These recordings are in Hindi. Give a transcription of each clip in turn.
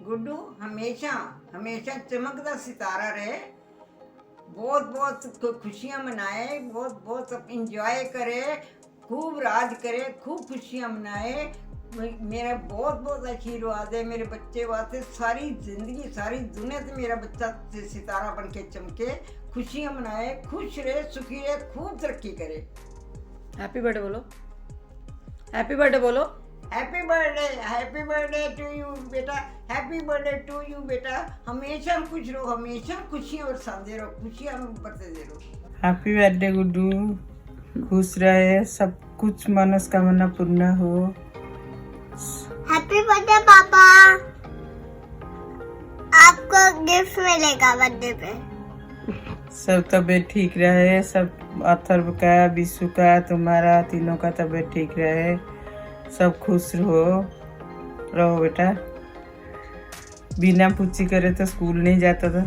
गुड्डू हमेशा हमेशा चमकता सितारा रहे। बहुत बहुत खुशियाँ मनाए, बहुत बहुत इंजॉय करे, खूब राज करे, खूब खुशियाँ मनाए। मेरा बहुत बहुत आशीर्वाद है मेरे बच्चे वास्ते। सारी जिंदगी सारी दुनिया से मेरा बच्चा सितारा बन के चमके, खुशियाँ मनाए, खुश रहे, सुखी रहे, खूब तरक्की करे। हैप्पी बर्थडे बोलो, हैप्पी बर्थडे बोलो। हैप्पी बर्थडे टू यू बेटा, हैप्पी बर्थडे टू यू बेटा। हमेशा खुश रहो, हमेशा खुशियाँ बरसाते रहो, खुशियाँ बरसाते रहो। हैप्पी बर्थडे गुड्डू, खुश रहे, सब कुछ मनोकामना पूर्ण हो। हैप्पी बर्थडे पापा, आपको गिफ्ट मिलेगा बर्थडे पे। सब तबीयत ठीक रहे, सब अथर्व का, विशु का, तुम्हारा तीनों का तबीयत ठीक रहे, सब खुश रहो बेटा। बिना पूछी करे तो स्कूल नहीं जाता था।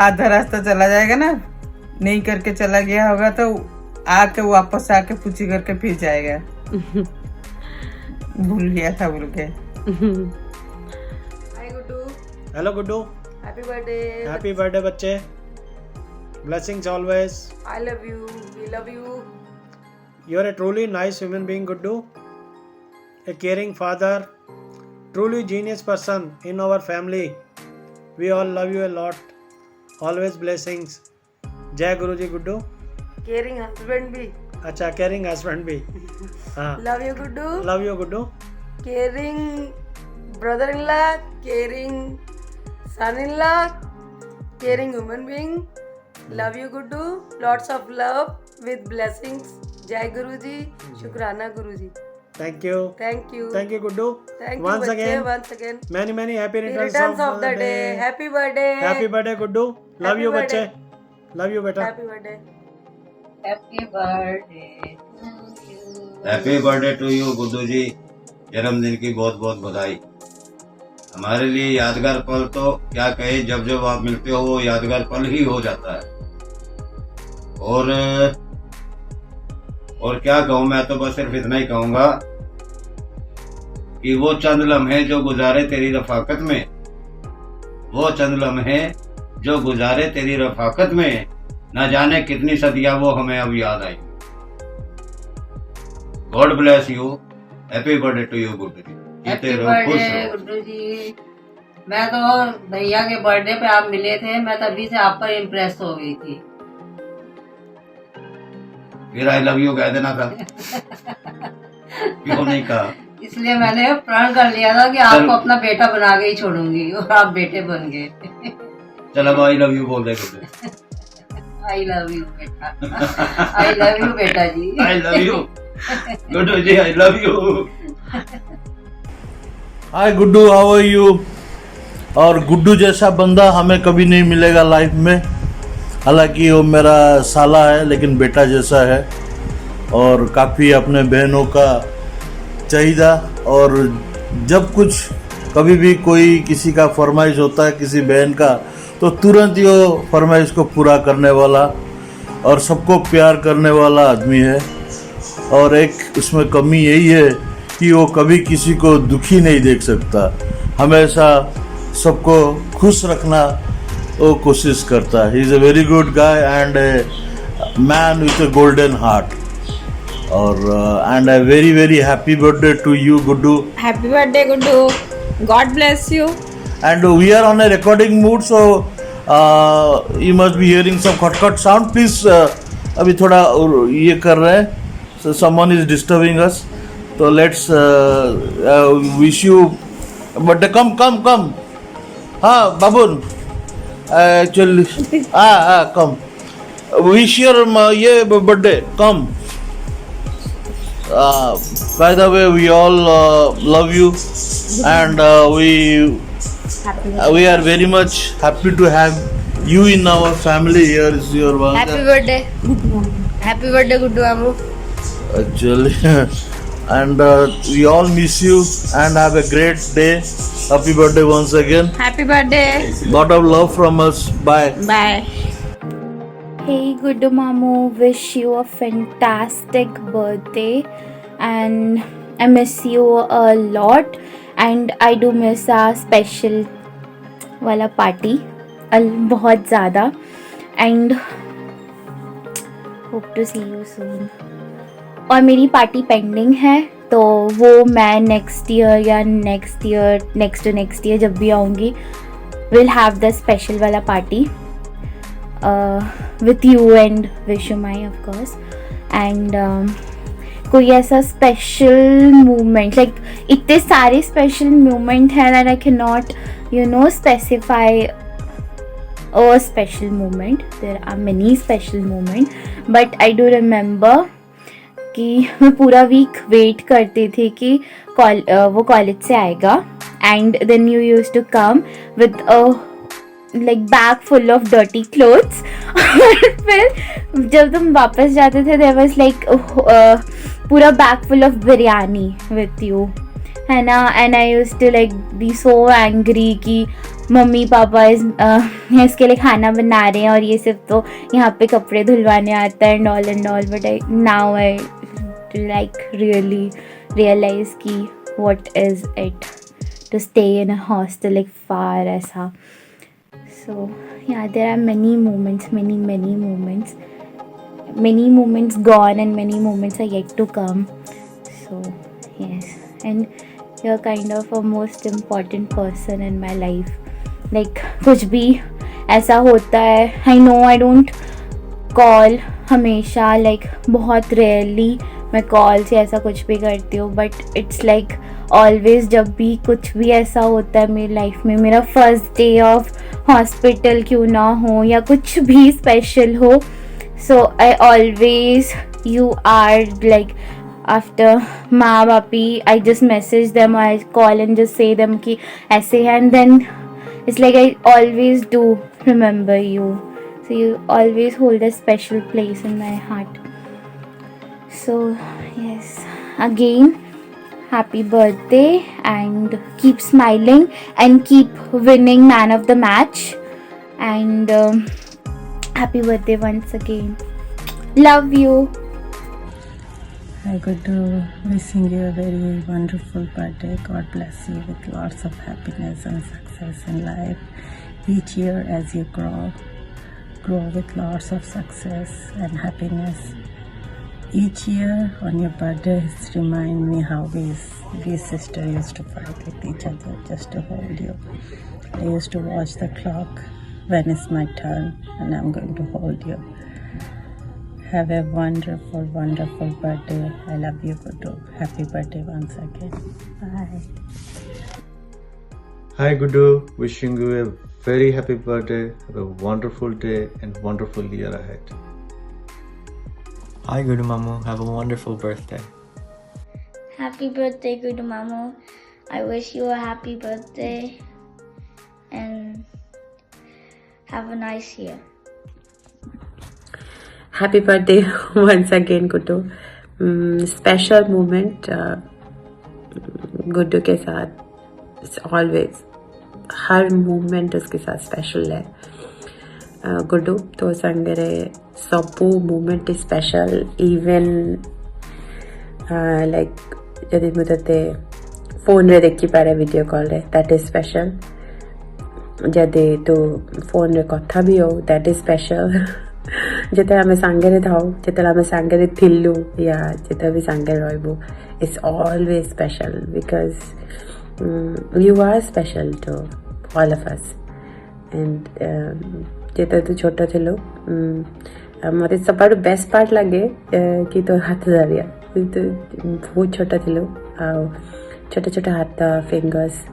आधा रास्ता चला जाएगा ना, नहीं करके चला गया होगा तो आके वापस आके पूछी करके फिर जाएगा। भूल गया था बोल के। Hi Guddu, hello Guddu, happy birthday. Happy birthday बच्चे, blessings always. I love you, we love you. You are a truly nice human being, Guddu. A caring father, truly genius person in our family. We all love you a lot. Always blessings. जय गुरु जी गुड्डू। केयरिंग हस्बैंड भी। अच्छा, caring husband भी। हाँ, love you Guddu. love you Guddu. Caring brother in law, caring son in law, caring human being. Love you Guddu, lots of love with blessings. जय गुरु जी, शुक्राना Guru ji. Thank you. Thank you, Thank you Guddu. Thank you Once बच्चे, again, once again। many happy returns of the day. Happy birthday, Happy birthday Guddu. Love Happy you birthday. बच्चे। Love you बेटा। Happy birthday. Happy birthday to you Guddu ji, जन्मदिन की बहुत बहुत बधाई। हमारे लिए यादगार पल तो क्या कहे, जब जब आप मिलते हो वो यादगार पल ही हो जाता है। और क्या कहूँ, मैं तो बस सिर्फ इतना ही कहूंगा कि वो चंद लम्हे जो गुजारे तेरी रफाकत में, वो चंद लम्हे जो गुजारे तेरी रफाकत में, न जाने कितनी सदियां वो हमें अब याद आई। God bless you, happy birthday to you Guddu ji. Happy birthday Guddu ji. मैं तो भैया के बर्थडे पे आप मिले थे, मैं तभी से आप पर इम्प्रेस हो गई थी। फिर आई लव यू कह देना था। क्यों नहीं कहा? इसलिए मैंने प्रण कर लिया था कि आपको अपना बेटा बना के ही छोड़ूंगी, और आप बेटे बन गए। चल अब आई लव यू बोल दे गुड्डू। आई लव यू बेटा, आई लव यू बेटा जी। I love you Guddu ji, I love you. Hi Guddu, how are you? और गुड्डू जैसा बंदा हमें कभी नहीं मिलेगा लाइफ में। हालांकि वो मेरा साला है लेकिन बेटा जैसा है, और काफ़ी अपने बहनों का चाहिदा, और जब कुछ कभी भी कोई किसी का फरमाइश होता है किसी बहन का, तो तुरंत ही वो फरमाइश को पूरा करने वाला और सबको प्यार करने वाला आदमी है। और एक उसमें कमी यही है कि वो कभी किसी को दुखी नहीं देख सकता, हमेशा सबको खुश रखना वो कोशिश करता है। He is a very good guy and man with a golden heart. और and a very happy birthday to you Guddu. Happy birthday Guddu, God bless you. And we are on a recording mood, so you must be hearing some खटखट साउंड प्लीज। अभी थोड़ा ये कर रहे हैं, so someone is disturbing us, so let's wish you birthday. Come हाँ बाबुल, actually come wish your ये birthday, come. By the way, we all love you, and we are very much happy to have you in our family. Here is your happy birthday, happy birthday Guddu Babu. actually and we all miss you and have a great day. Happy birthday once again. Happy birthday, Lot of love from us. Bye. बाय। Hey Guddu Mamu, wish you a fantastic birthday, and I miss you a lot, and I do miss our special वाला party बहुत ज़्यादा, and hope to see you soon. और मेरी पार्टी पेंडिंग है, तो वो मैं नेक्स्ट टू नेक्स्ट ईयर जब भी आऊँगी विल हैव द स्पेशल वाला party with you and Vishumai of course. And कोई ऐसा स्पेशल मोमेंट, लाइक इतने सारे स्पेशल मोमेंट हैं that I can not specify a special moment. There are many special moments, but I do remember कि मैं पूरा वीक वेट करती थी कि वो कॉलेज से आएगा, and then you used to come with like bag full of dirty clothes. और फिर जब तुम वापस जाते थे देयर वाज लाइक पूरा bag full of biryani with you, है ना. And I used to like be so angry कि मम्मी पापा इसके लिए खाना बना रहे हैं और ये सिर्फ तो यहाँ पे कपड़े धुलवाने आता है and all. But I now I like really realize कि what is it to stay in a hostel like far ऐसा. So yeah there are many moments gone and many moments are yet to come. So yes, and you're kind of a most important person in my life. Like कुछ भी ऐसा होता है, I know I don't call हमेशा, लाइक बहुत रेयरली मैं कॉल से ऐसा कुछ भी करती हूँ, बट इट्स लाइक ऑलवेज जब भी कुछ भी ऐसा होता है मेरी लाइफ में, मेरा फर्स्ट डे ऑफ हॉस्पिटल क्यों ना हो या कुछ भी स्पेशल हो, so I always you are like after माँ बापी, I just message them, I call and just say them कि ऐसे है, and then it's like I always do remember you, so you always hold a special place in my heart. So yes, again happy birthday, and keep smiling and keep winning man of the match, and happy birthday once again. Love you. Hi Guddu, wishing you a very wonderful birthday. God bless you with lots of happiness and success in life. Each year as you grow with lots of success and happiness. Each year on your birthdays remind me how we sister used to fight with each other just to hold you. I used to watch the clock when it's my turn and I'm going to hold you. Have a wonderful, wonderful birthday. I love you, Guddu. Happy birthday once again. Bye. Hi, Guddu. Wishing you a very happy birthday. Have a wonderful day and wonderful year ahead. Hi, Guddu Mamu. Have a wonderful birthday. Happy birthday, Guddu Mamu. I wish you a happy birthday and have a nice year. Happy birthday once again, Guddu. Special moment Guddu के साथ. It's always हर मोमेंट उसके साथ स्पेशल है. गुड्डू तो संगरे सबू मोमेंट स्पेशल. इवन लाइक यदि मुझे फोन रे देखी पारे वीडियो कॉल रे, दैट इज स्पेशल. जदि तो फोन रे कथा भी हो, दैट इज स्पेशल. जिते आम सांगे थाऊ, जिते आम सांगे थिलु या जिते भी सांगे रहिबु, it's always special because you are special to all of us. And जिते तू छोट थिलु, मत सब बेस्ट पार्ट लगे कि तो हाथ धरिया. तो बहुत छोट थिलु, छोट छोट हाथ फिंगर्स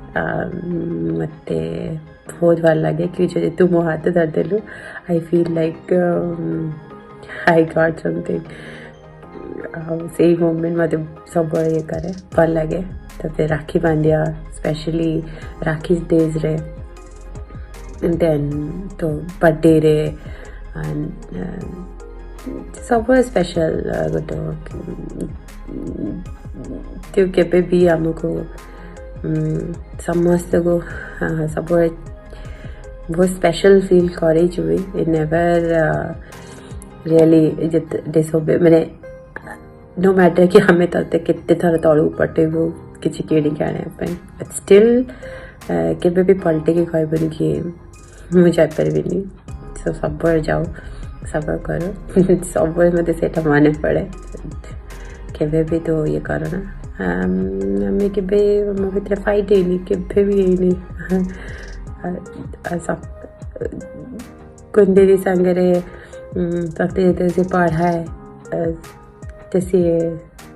मत बहुत भल लगे कि जो तू मो हाथ धरदेलु. I feel like I got something. से मोमेंट मत सब ये करे भल लगे. तब राखी बांधिया, स्पेशली राखी डेज रे, देन तो बर्थडे रे, सब स्पेशल. गोटे तू केबे भी आमको समस्त को सब बहुत स्पेशल फील करे जुए. इट नेवर रियली डिसओबे, मैंने no matter कि हमें तते केते थर तळू पटे वो किछि KD Kane upon but still केबे भी पलटे के कहबनी कि मु जाय परबिनी सो सब जाओ सब करो सब मते सेटा माने पड़े केबे भी तो ये करो ना हमें केबे मो भीतर फाइट है नहीं केबे भी नहीं सब कुंडेरी संगरे तते से पढ़ाए जैसे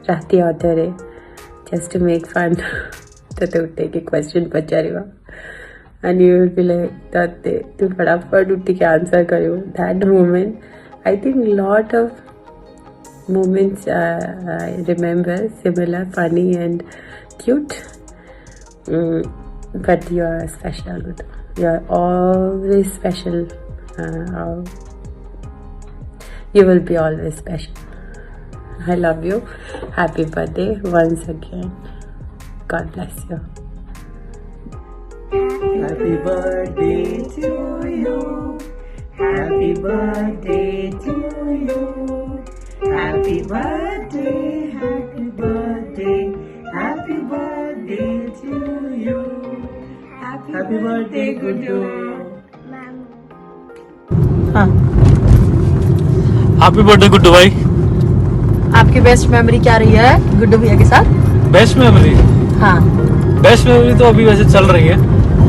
राती आते रे just to make fun तते उठे के question पचारिवा and you will be like that तू फटाफट उठ के आंसर करियो that moment I think lot of moments I remember similar funny and cute but you are special you are always special you will be always special. I love you. Happy birthday once again. God bless you. Happy birthday to you. Happy birthday to you. Happy birthday, happy birthday, happy birthday to you. Happy birthday, Guddu. हाँ, हैप्पी बर्थडे गुड्डू भाई। आपकी बेस्ट मेमोरी क्या रही है गुड्डू भैया के साथ? Best memory? हाँ, बेस्ट मेमोरी तो अभी वैसे चल रही है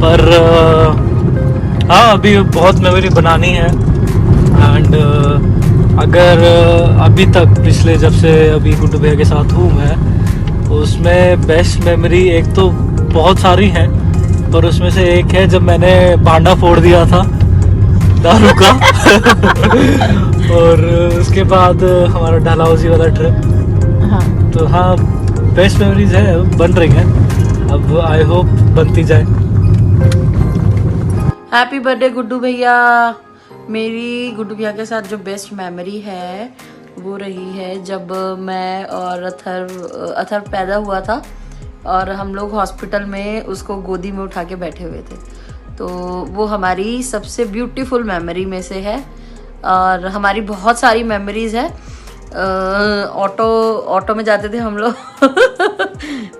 पर हाँ अभी बहुत मेमोरी बनानी है एंड अगर अभी तक पिछले जब से अभी गुड्डू भैया के साथ हूँ मैं उसमें बेस्ट मेमोरी एक तो बहुत सारी हैं पर उसमें से एक है जब मैंने भांडा फोड़ दिया था दारू का और उसके बाद हमारा डलहौजी वाला ट्रिप। हाँ, तो हाँ बेस्ट मेमोरीज है बन रही हैं अब आई होप बनती जाए। हैप्पी बर्थडे गुड्डू भैया। मेरी गुड्डू भैया के साथ जो बेस्ट मेमोरी है वो रही है जब मैं और अथर पैदा हुआ था और हम लोग हॉस्पिटल में उसको गोदी में उठा के बैठे हुए थे तो वो हमारी सबसे ब्यूटीफुल मेमोरी में से है और हमारी बहुत सारी मेमोरीज है। ऑटो में जाते थे हम लोग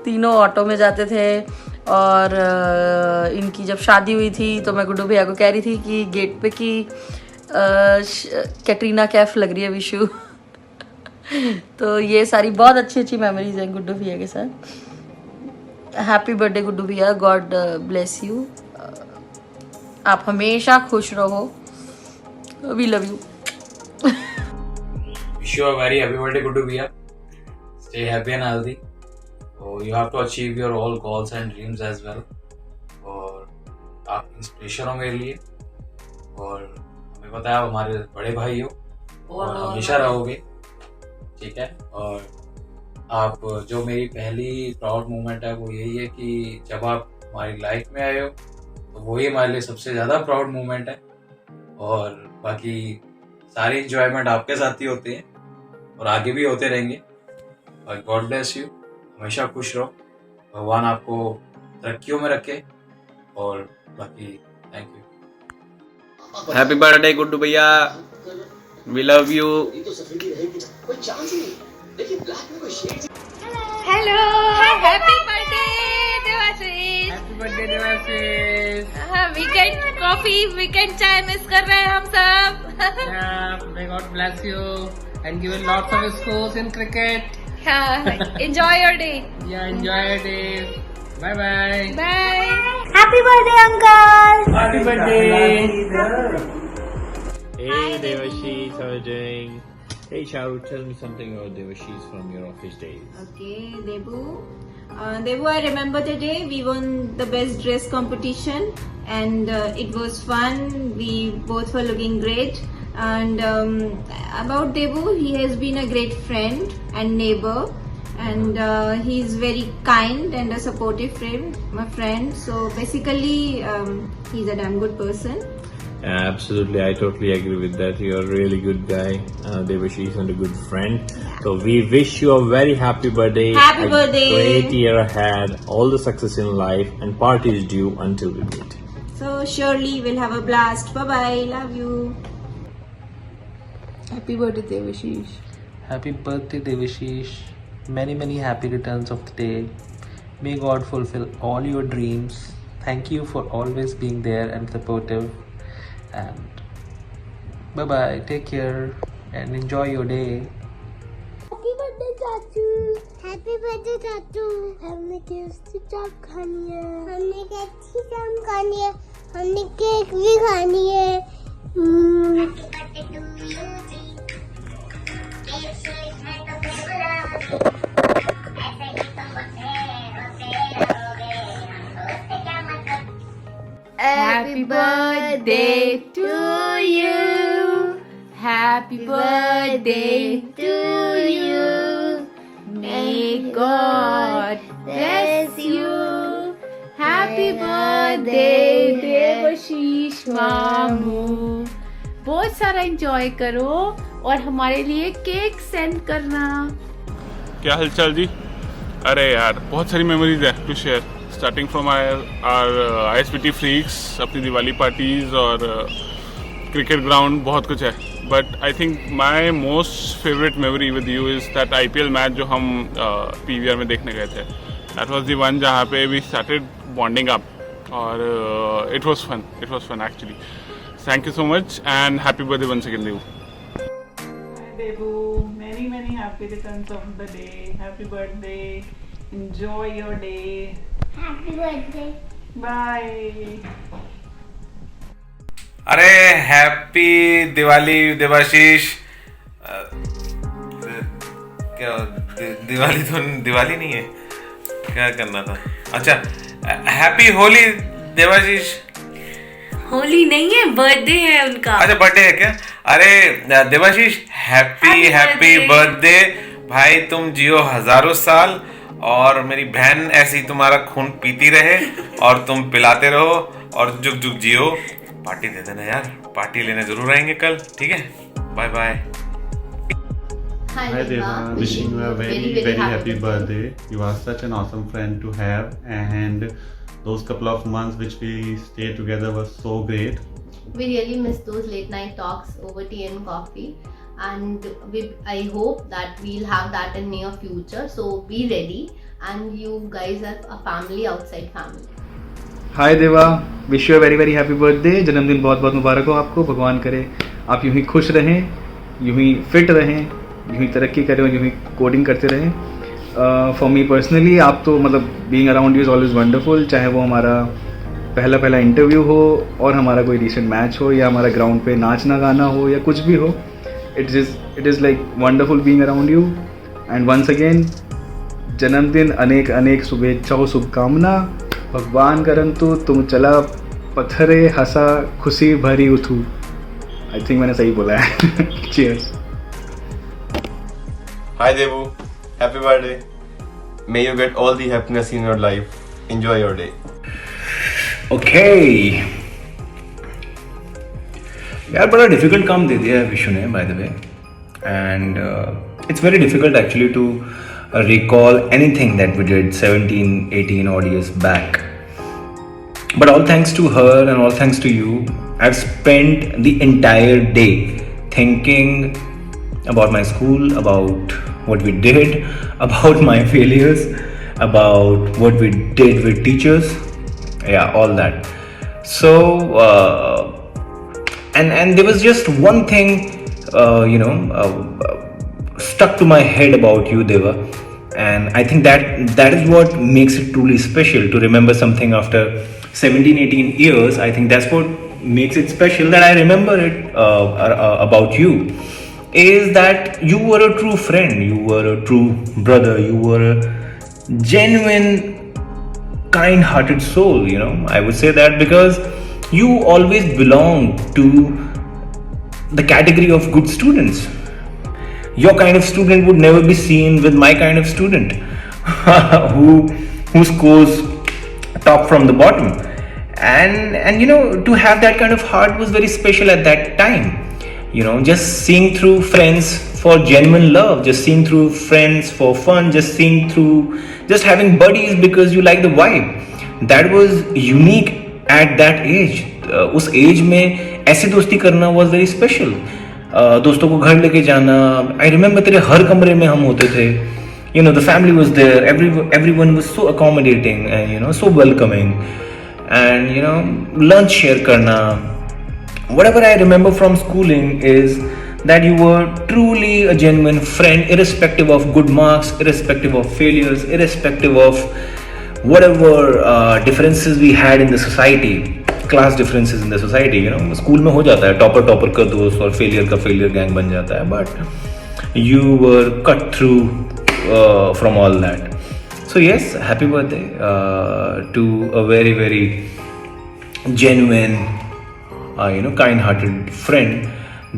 तीनों ऑटो में जाते थे और इनकी जब शादी हुई थी तो मैं गुड्डू भैया को कह रही थी कि गेट पे कि कैटरीना कैफ लग रही है विशु तो ये सारी बहुत अच्छी अच्छी मेमोरीज हैं गुड्डू भैया के साथ। हैप्पी बर्थडे गुड्डू भैया, गॉड ब्लेस यू। आप हमेशा खुश रहो। We love you. Wish you a very happy birthday, Guddu Bhaiya. Stay happy and healthy. So you have to achieve your all goals and dreams as well. और आप इंस्पिरेशन हो मेरे लिए और हमें पता है आप हमारे बड़े भाई हो और हमेशा रहोगे, ठीक है। और आप जो मेरी पहली प्राउड मोमेंट है वो यही है कि जब आप हमारी लाइफ में आए हो तो वही हमारे लिए सबसे ज़्यादा प्राउड मोमेंट है और बाकी सारे इंजॉयमेंट आपके साथ ही होते हैं और आगे भी होते रहेंगे। और गॉड ब्लेस यू, हमेशा खुश रहो, भगवान आपको तरक्कियों में रखे और बाकी thank you. Happy birthday Guddu भैया, we love you. Hello, happy birthday Debashish. Happy birthday Debashish. हाँ, वीकेंड कॉफी वीकेंड चाय मिस कर रहे हैं हम सब। May God bless you and give you lots of scores in cricket. Enjoy your day. Yeah, enjoy your day. Bye bye. Bye. Happy birthday, uncle. Happy birthday. Hey Devashish, how are you doing? Hey Sharu, tell me something about Devashish from your office days. Okay, Debu. Debu, I remember the day we won the best dress competition and it was fun. We both were looking great. And about Debu, he has been a great friend and neighbor. And he's very kind and a supportive friend, my friend. So basically, he's a damn good person. Absolutely, I totally agree with that. You're a really good guy, Devashish, and a good friend. So we wish you a very happy birthday. Happy birthday. Great year ahead, all the success in life, and party is due until we meet. So surely we'll have a blast. Bye bye. Love you. Happy birthday Devashish. Happy birthday, Devashish. Many, many happy returns of the day. May God fulfill all your dreams. Thank you for always being there and supportive. And bye bye. Take care and enjoy your day. Happy birthday चाचू. Happy birthday चाचू. हमने टेस्टी चाप खानी है. हमने टेस्टी चाप खानी है. हमने केक भी खानी है. Happy birthday to you जी. केक से मैं तो बुरा. ऐसे ही तुम होते रहोगे. उससे क्या मतलब? Happy birthday to you. Happy birthday to you. May God bless you. Happy birthday Devashish मामू. बहुत सारा एंजॉय करो और हमारे लिए केक सेंड करना. क्या हालचाल जी. अरे यार बहुत सारी मेमोरीज है to share, starting from our ISBT freaks, अपनी दिवाली पार्टीज और क्रिकेट ग्राउंड, बहुत कुछ है. But I think my most favourite memory with you is that IPL match जो हम PVR में देखने गए थे. दैट वॉज दी वन जहाँ पे वी स्टार्टेड बॉन्डिंग अप और it was fun actually. Thank you so much and happy birthday once again Dev. Debu, many happy returns of the day. Happy birthday. Enjoy your day. Happy birthday. Bye. अरे हैप्पी दिवाली देवाशीष. क्या दिवाली तो दिवाली नहीं है, क्या करना था. अच्छा हैप्पी होली देवाशीष. होली नहीं है, बर्थडे है उनका. अच्छा बर्थडे है क्या. अरे देवाशीष हैप्पी बर्थडे भाई. तुम जियो हजारों साल और मेरी बहन ऐसी तुम्हारा खून पीती रहे और तुम पिलाते रहो और जुग जुग जियो. पार्टी दे देना यार, पार्टी लेने जरूर आएंगे कल. ठीक है, bye bye. Hi Deva, wishing you a very happy birthday. You are such an awesome friend to have, and those couple of months which we stayed together were so great. We really miss those late night talks over tea and coffee, and I hope that we'll have that in near future. So be ready, and you guys are a family outside family. हाय देवा, wish you very happy birthday. जन्मदिन बहुत बहुत मुबारक हो आपको. भगवान करे आप यूं ही खुश रहें, यूं ही फिट रहें, यूं ही तरक्की करें और यूं ही कोडिंग करते रहें. फॉर मी पर्सनली आप तो मतलब being around you is always wonderful. चाहे वो हमारा पहला इंटरव्यू हो और हमारा कोई रिसेंट मैच हो या हमारा ग्राउंड पे नाचना गाना हो या कुछ भी हो, it is like wonderful being around you. And once again जन्मदिन अनेक शुभेच्छाओं, शुभकामना. भगवान करंतु तुम चला पत्थरे हंसा खुशी भरी उठू. आई थिंक मैंने सही बोला है. Cheers. Hi Devu, happy birthday. May you get all the happiness in your life. Enjoy your day. Okay. यार बड़ा डिफिकल्ट काम दे दिया है विशु ने, by the way. And it's very difficult actually to recall anything that we did 17-18 odd years back. But all thanks to her and all thanks to you, I've spent the entire day thinking about my school, about what we did, about my failures, about what we did with teachers, yeah, all that. So and there was just one thing stuck to my head about you, Deva. And I think that is what makes it truly special to remember something after 17-18 years. I think that's what makes it special, that I remember it about you, is that you were a true friend, you were a true brother, you were a genuine kind-hearted soul. I would say that because you always belonged to the category of good students. Your kind of student would never be seen with my kind of student who scores top from the bottom. And to have that kind of heart was very special at that time. Just seeing through friends for genuine love, just seeing through friends for fun, just having buddies because you like the vibe. That was unique at that age. उस एज में ऐसी दोस्ती करना was very special. दोस्तों को घर लेके जाना. आई रिमेम्बर तेरे हर कमरे में हम होते थे. You know, the family was there. Everyone was so accommodating and, you know, so welcoming. And, you know, lunch share karna. Whatever I remember from schooling is that you were truly a genuine friend, irrespective of good marks, irrespective of failures, irrespective of whatever differences we had in the society, class differences in the society. You know, school में हो जाता है टॉपर का दोस्त और फेलियर का फेलियर गैंग बन जाता है. But you were cut through from all that. So yes, happy birthday to a very, very genuine, you know, kind-hearted friend,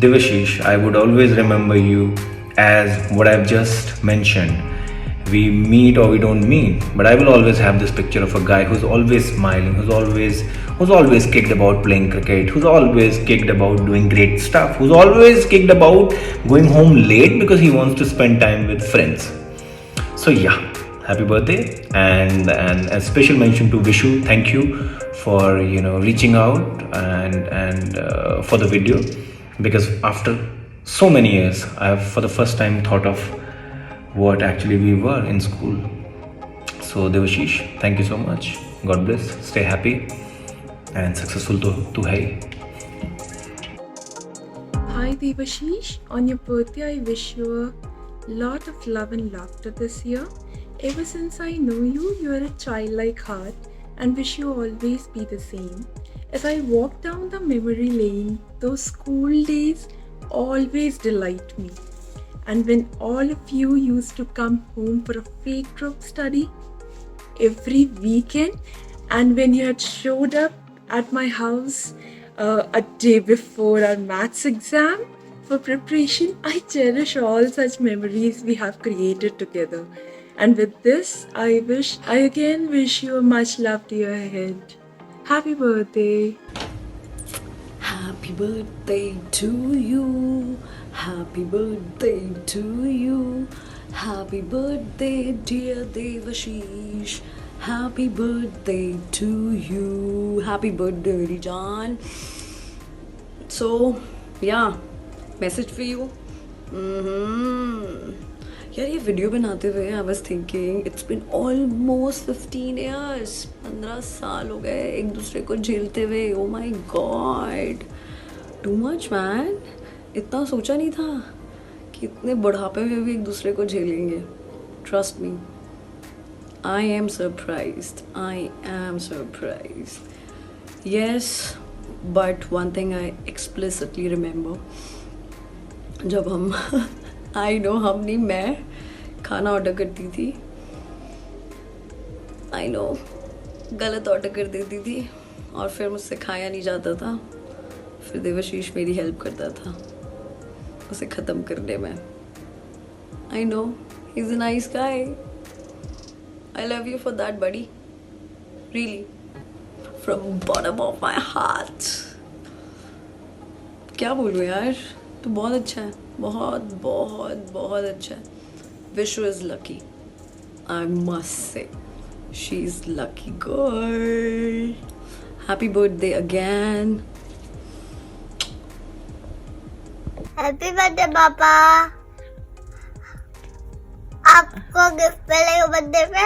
Devashish. I would always remember you as what I've just mentioned. We meet or we don't meet, but I will always have this picture of a guy who's always smiling, who's always kicked about playing cricket, who's always kicked about doing great stuff, who's always kicked about going home late because he wants to spend time with friends. So yeah, happy birthday, and a special mention to Vishu. Thank you for, you know, reaching out and for the video, because after so many years I have for the first time thought of what actually we were in school. So Devashish, thank you so much. God bless. Stay happy and successful to hai. Hi Devashish, on your birthday I wish you a lot of love and laughter this year. Ever since I know you, you are a childlike heart and wish you always be the same. As I walk down the memory lane, those school days always delight me. And when all of you used to come home for a fake group study every weekend, and when you had showed up at my house a day before our maths exam for preparation, I cherish all such memories we have created together. And with this, I again wish you a much loved year ahead. Happy birthday. Happy birthday to you. Happy birthday to you. Happy birthday, dear Devashish. Happy birthday to you. Happy birthday, Rijan. So, yeah. Message for you. यार ये वीडियो बनाते हुए I was thinking it's been almost 15 years. 15 साल हो गए एक दूसरे को झेलते हुए. Oh my God, too much man. इतना सोचा नहीं था कि इतने बुढ़ापे में भी एक दूसरे को झेलेंगे. Trust me, I am surprised. I am surprised. Yes, but one thing I explicitly remember, जब हम आई नो हम नहीं, मैं खाना ऑर्डर करती थी. आई नो गलत ऑर्डर कर देती थी और फिर मुझसे खाया नहीं जाता था. फिर देवाशीष मेरी हेल्प करता था उसे ख़त्म करने में. I know he is a nice guy. I love you for that buddy, really, from bottom of my heart. क्या बोलूँ यार, तो बहुत अच्छा है. बहुत बहुत बहुत अच्छा है. Vishu is lucky, I must say. She is lucky girl. Happy birthday again. Happy birthday पापा. आपको गिफ्ट मिलेगा बर्थडे पे,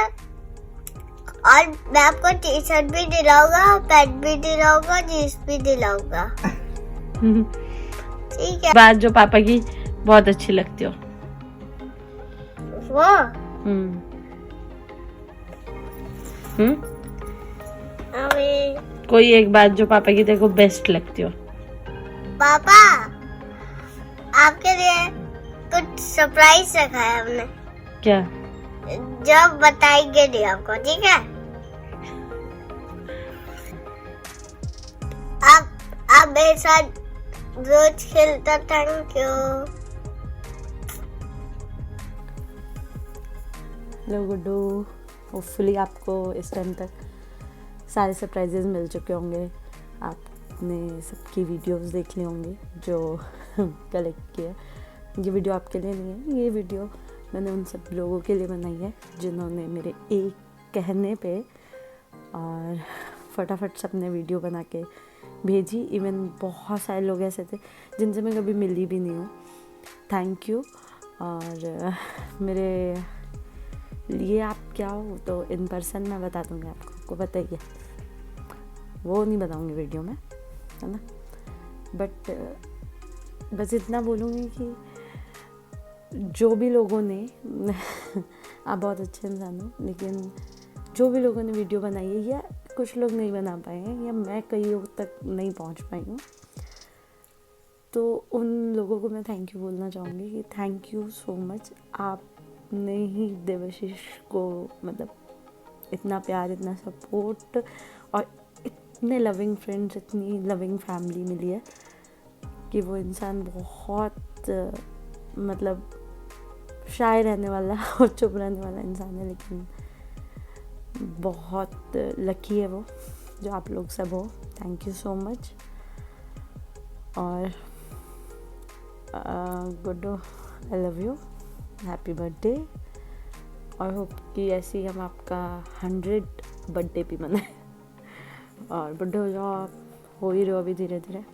और मैं आपको टी शर्ट भी दिलाऊंगा, पैंट भी दिलाऊंगा, जीन्स भी दिलाऊंगा. ठीक है. बात जो पापा की बहुत अच्छी लगती हो वो. कोई एक बात जो पापा की देखो बेस्ट लगती हो. पापा आपके लिए कुछ सरप्राइज रखा है हमने. क्या? जब बताएंगे नहीं आपको, ठीक है? आप मेरे साथ रोज खेलता. Thank you. Hello Guddu, hopefully आपको इस टाइम तक सारे सरप्राइजेस मिल चुके होंगे. आपने सबकी वीडियोस देख ली होंगी जो कलेक्ट किया. ये वीडियो आपके लिए नहीं है, ये वीडियो मैंने उन सब लोगों के लिए बनाई है जिन्होंने मेरे एक कहने पे और फटाफट से अपने वीडियो बना के भेजी। इवन बहुत सारे लोग ऐसे थे जिनसे मैं कभी मिली भी नहीं हूँ। Thank you. और मेरे लिए आप क्या हो तो इन पर्सन मैं बता दूँगी आपको पता ही है, वो नहीं बताऊँगी वीडियो में, है ना। बट बस इतना बोलूँगी कि जो भी लोगों ने आप बहुत अच्छे इंसान हो, लेकिन जो भी लोगों ने वीडियो बनाई है या कुछ लोग नहीं बना पाए हैं या मैं कहीं तक नहीं पहुंच पाई हूँ, तो उन लोगों को मैं थैंक यू बोलना चाहूँगी कि थैंक यू सो मच। आपने ही देवाशीष को मतलब इतना प्यार, इतना सपोर्ट और इतने लविंग फ्रेंड्स, इतनी लविंग फैमिली मिली है कि वो इंसान बहुत मतलब शाय रहने वाला और चुप रहने वाला इंसान है, लेकिन बहुत लकी है वो जो आप लोग सब हो। Thank you so much. और Guddu I love you, happy birthday, और होप कि ऐसे ही हम आपका 100 बर्थडे भी मनाएं। और बर्थडे हो जाओ, आप हो ही रहो अभी धीरे धीरे,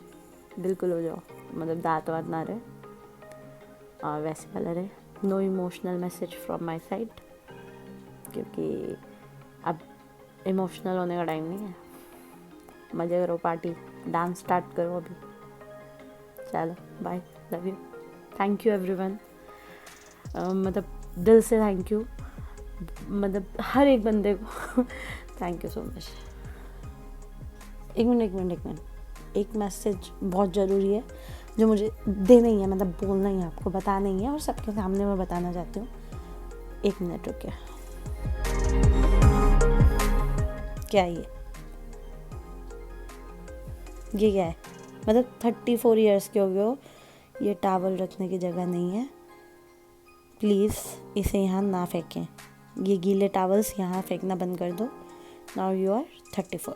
बिल्कुल हो जाओ, मतलब दांत वात ना रहे और वैसे वाला रहे। No emotional message from my side, क्योंकि अब इमोशनल होने का टाइम नहीं है। मज़े करो, पार्टी, डांस स्टार्ट करो अभी। चलो bye, love you, thank you everyone. मतलब दिल से थैंक यू, मतलब हर एक बंदे को थैंक यू सो मच। एक मिनट, एक मैसेज बहुत ज़रूरी है जो मुझे देना ही है, मतलब बोलना ही है, आपको बताना ही है और सबके सामने मैं बताना चाहती हूँ। 1 मिनट रुकिए। क्या ये क्या है? मतलब 34 इयर्स के हो गए हो, ये टावल रखने की जगह नहीं है, प्लीज़ इसे यहाँ ना फेंकें। ये गीले टावल्स यहाँ फेंकना बंद कर दो। Now you are 34।